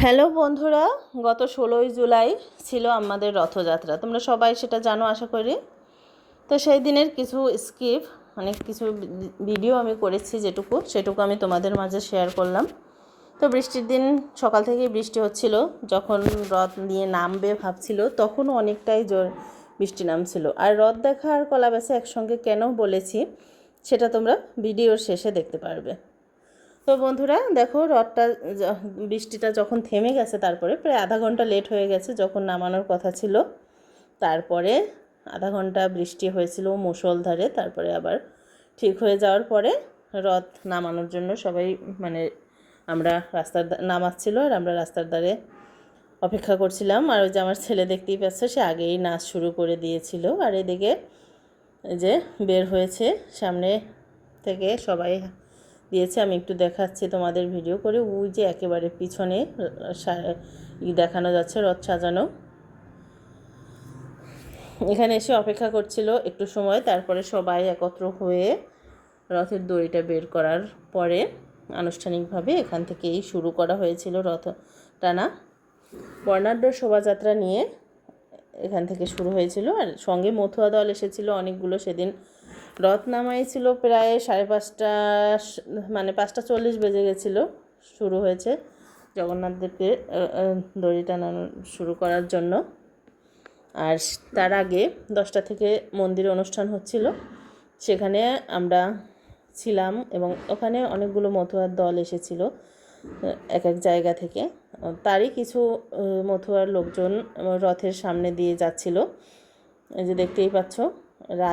Hello বন্ধুরা, গত 16ই জুলাই ছিল আমাদের রথযাত্রা। তোমরা সবাই সেটা জানো আশা করি। তো সেই দিনের কিছু স্কিপ কিছু ভিডিও আমি করেছি, সেটুকু আমি তোমাদের মাঝে শেয়ার করলাম। তো বৃষ্টির দিন সকাল থেকেই বৃষ্টি হচ্ছিল। যখন রথ নিয়ে নামবে ভাবছিল তখনও অনেকটাই জোর বৃষ্টি নামছিল। আর রথ দেখা আর কলা বেচা একসঙ্গে কেন বলেছি সেটা তোমরা ভিডিওর শেষে দেখতে পারবে। তো বন্ধুরা দেখো, বৃষ্টিটা যখন থেমে গেছে, তারপরে প্রায় আধা ঘন্টা লেট হয়ে গেছে যখন নামানোর কথা ছিল। তারপরে আধা ঘন্টা বৃষ্টি হয়েছিল মুষলধারে, তারপরে আবার ঠিক হয়ে যাওয়ার পরে রথ নামানোর জন্য সবাই আমরা নামাচ্ছিল আর আমরা রাস্তার ধারে অপেক্ষা করছিলাম। আর ওই যে আমার ছেলে দেখতেই পাচ্ছ, সে আগেই নাচ শুরু করে দিয়েছিল। আর এদিকে যে বের হয়েছে সামনে থেকে সবাই দিয়েছে, আমি একটু দেখাচ্ছি তোমাদের ভিডিও করে। ওই যে একেবারে পিছনে দেখানো যাচ্ছে রথ সাজানো। এখানে এসে অপেক্ষা করছিল একটু সময়, তারপরে সবাই একত্র হয়ে রথের দড়িটা বের করার পরে আনুষ্ঠানিকভাবে এখান থেকেই শুরু করা হয়েছিল রথ টানা। বর্ণাঢ্য শোভাযাত্রা নিয়ে এখান থেকে শুরু হয়েছিল। আর সঙ্গে মথুয়া দল এসেছিল অনেকগুলো। সেদিন রথ নামাইছিল প্রায় 5:30, 5:40 বেজে গেছিলো। শুরু হয়েছে জগন্নাথদেবকে দড়ি টানানো শুরু করার জন্য। আর তার আগে 10টা থেকে মন্দিরে অনুষ্ঠান হচ্ছিল, সেখানে আমরা ছিলাম এবং ওখানে অনেকগুলো মথুয়ার দল এসেছিল এক এক জায়গা থেকে। তারই কিছু মথুয়ার লোকজন রথের সামনে দিয়ে যাচ্ছিল, এই যে দেখতেই পাচ্ছ।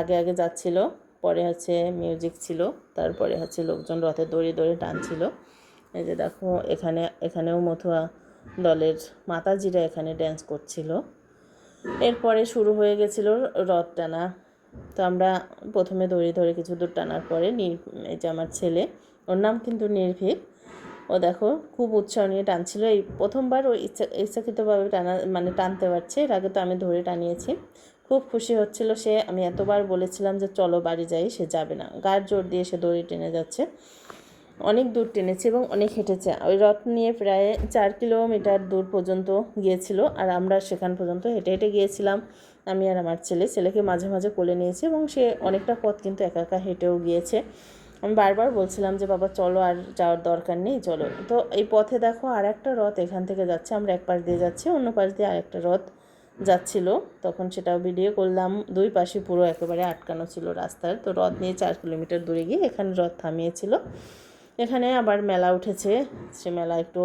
আগে আগে যাচ্ছিল, পরে মিউজিক ছিল, তারপরে লোকজন রথের দড়ি দড়ি টানছিল। এই যে দেখো, এখানেও মথুয়া দলের মাতাজিরা এখানে ড্যান্স করছিল। এরপরে শুরু হয়ে গেছিল রথ টানা। তো আমরা প্রথমে দড়ি ধরে কিছু দূর টানার পরে এই যে আমার ছেলে, ওর নাম কিন্তু নির্ভীক, ও দেখো খুব উৎসাহ নিয়ে টানছিল। এই প্রথমবার ও ইচ্ছাকৃতভাবে টানতে পারছে। এর আগে তো আমি ধরে টানিয়েছি। খুব খুশি হচ্ছিল সে। আমি এতবার বলেছিলাম যে চলো বাড়ি যাই, সে যাবে না। গায়ের জোর দিয়ে সে দড়ি টেনে যাচ্ছে। অনেক দূর টেনেছে এবং অনেক হেঁটেছে। ওই রথ নিয়ে প্রায় 4 কিলোমিটার দূর পর্যন্ত গিয়েছিল। আর আমরা সেখান পর্যন্ত হেঁটে হেঁটে গিয়েছিলাম, আমি আর আমার ছেলেকে মাঝে মাঝে কোলে নিয়েছি এবং সে অনেকটা পথ কিন্তু একা একা হেঁটেও গিয়েছে। আমি বারবার বলছিলাম যে বাবা চলো, আর যাওয়ার দরকার নেই, চলো। তো এই পথে দেখো আর একটা রথ এখান থেকে যাচ্ছে, আমরা এক পাশ দিয়ে যাচ্ছি, অন্য পাশ দিয়ে আরেকটা রথ যাচ্ছিল। তখন সেটাও ভিডিও করলাম। দুই পাশে পুরো একেবারে আটকানো ছিল রাস্তার। তো রথ নিয়ে 4 কিলোমিটার দূরে গিয়ে এখানে রথ থামিয়েছিল। এখানে আবার মেলা উঠেছে, সে মেলা একটু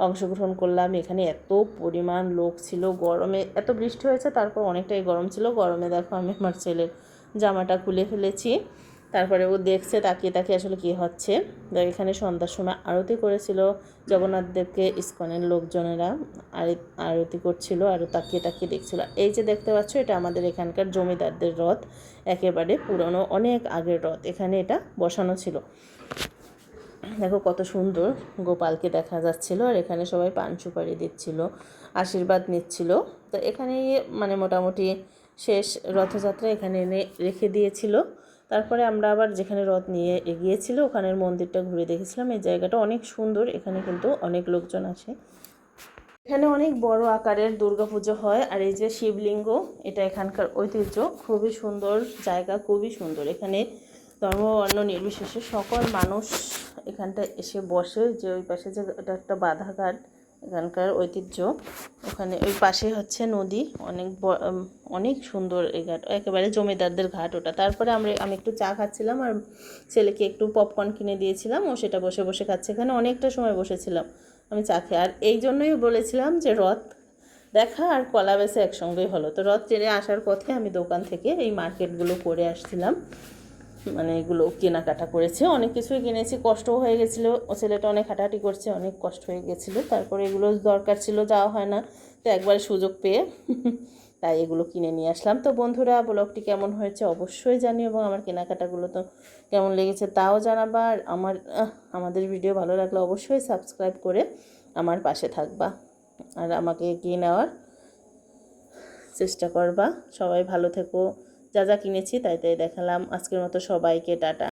অংশগ্রহণ করলাম। এখানে এত পরিমাণ লোক ছিল, গরমে এত বৃষ্টি হয়েছে, তারপর অনেকটাই গরম ছিল। গরমে দেখো আমি আমার ছেলের জামাটা খুলে ফেলেছি। তারপরে ও দেখছে তাকিয়ে তাকিয়ে আসলে কী হচ্ছে। তো এখানে সন্ধ্যার সময় আরতি করেছিল জগন্নাথ দেবকে, ইস্কনের লোকজনেরা আরতি করছিল আর তাকিয়ে তাকিয়ে দেখছিল। এই যে দেখতে পাচ্ছ, এটা আমাদের এখানকার জমিদারদের রথ, একেবারে পুরনো অনেক আগের রথ। এখানে এটা বসানো ছিল। দেখো কত সুন্দর গোপালকে দেখা যাচ্ছিল। আর এখানে সবাই পান সুপারি দিচ্ছিল, আশীর্বাদ নিচ্ছিল। তো এখানেই মোটামুটি শেষ রথযাত্রা এখানে এনে রেখে দিয়েছিল। তারপরে আমরা আবার যেখানে রথ নিয়ে এগিয়েছিল ওখানের মন্দিরটা ঘুরে দেখেছিলাম। এই জায়গাটা অনেক সুন্দর, এখানে কিন্তু অনেক লোকজন আসে। এখানে অনেক বড় আকারের দুর্গাপুজো হয়। আর এই যে শিবলিঙ্গ, এটা এখানকার ঐতিহ্য। খুবই সুন্দর জায়গা, খুবই সুন্দর। এখানে ধর্ম বর্ণ নির্বিশেষে সকল মানুষ এখানটায় এসে বসে। যে ওই পাশে যে এটা একটা বাধাঘাট, এখানকার ঐতিহ্য। ওখানে ওই পাশে নদী, অনেক সুন্দর এই ঘাট, একেবারে জমিদারদের ঘাট ওটা। তারপরে আমি একটু চা খাচ্ছিলাম আর ছেলেকে একটু পপকর্ন কিনে দিয়েছিলাম, ও সেটা বসে বসে খাচ্ছে। এখানে অনেকটা সময় বসেছিলাম আমি চা খেয়ে। আর এই জন্যই বলেছিলাম যে রথ দেখা আর কলা বেচা একসঙ্গেই হলো। তো রথ টেনে আসার পথে আমি দোকান থেকে এই মার্কেটগুলো করে আসছিলাম, এগুলো কেনাকাটা করেছে। অনেক কিছুই কিনেছি, কষ্টও হয়ে গেছিলো। ও ছেলেটা অনেক হাঁটাহাঁটি করছে, অনেক কষ্ট হয়ে গেছিলো। তারপরে এগুলো দরকার ছিল, যাওয়া হয় না, তো একবারে সুযোগ পেয়ে তাই এগুলো কিনে নিয়ে আসলাম। তো বন্ধুরা, ব্লগটি কেমন হয়েছে অবশ্যই জানিও, এবং আমার কেনাকাটাগুলো তো কেমন লেগেছে তাও জানাবা। আর আমাদের ভিডিও ভালো লাগলে অবশ্যই সাবস্ক্রাইব করে আমার পাশে থাকবা আর আমাকে এগিয়ে নেওয়ার চেষ্টা করবা। সবাই ভালো থেকো। যা যা কিনেছি তাই তাই দেখালাম। আজকের মতো সবাইকে টাটা।